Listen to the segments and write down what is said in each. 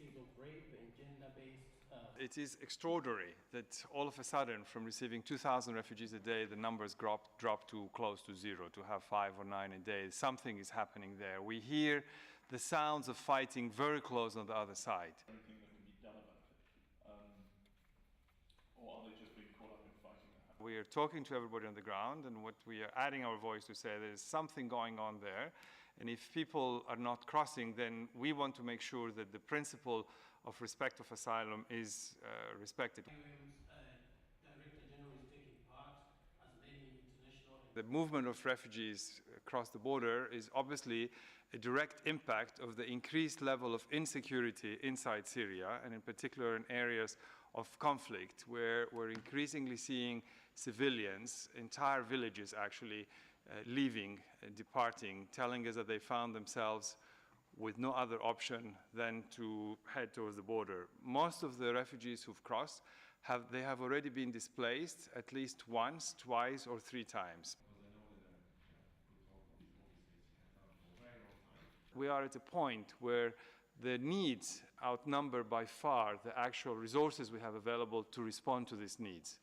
issues of rape and gender-based. It is extraordinary that all of a sudden, from receiving 2,000 refugees a day, the numbers drop to close to zero, to have 5 or 9 a day. Something is happening there. We hear the sounds of fighting very close on the other side. Anything that can be done about it? Or are they just being caught up in fighting? We are talking to everybody on the ground, and what we are adding our voice to say there is something going on there. And if people are not crossing, then we want to make sure that the principle of respect of asylum is respected. Director General is taking part, as many international. The movement of refugees across the border is obviously a direct impact of the increased level of insecurity inside Syria, and in particular in areas of conflict, where we're increasingly seeing civilians, entire villages actually, leaving, departing, telling us that they found themselves with no other option than to head towards the border. Most of the refugees who've crossed, they have already been displaced at least once, twice, or 3 times. We are at a point where the needs outnumber by far the actual resources we have available to respond to these needs.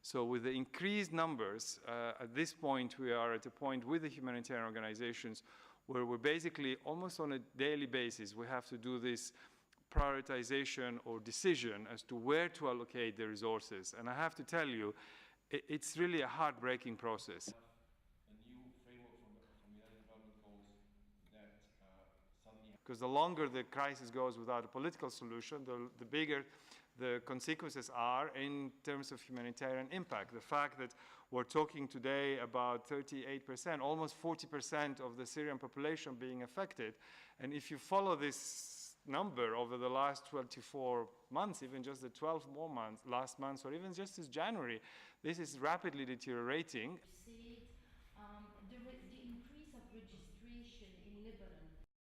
So with the increased numbers, at this point we are at a point with the humanitarian organizations where we're basically almost on a daily basis, we have to do this prioritization or decision as to where to allocate the resources. And I have to tell you, it's really a heartbreaking process. A new framework from the United Development Goals that suddenly... Because the longer the crisis goes without a political solution, the bigger the consequences are in terms of humanitarian impact. The fact that we're talking today about 38%, almost 40% of the Syrian population being affected. And if you follow this number over the last 24 months, even just the 12 more months, last month, or even just this January, this is rapidly deteriorating.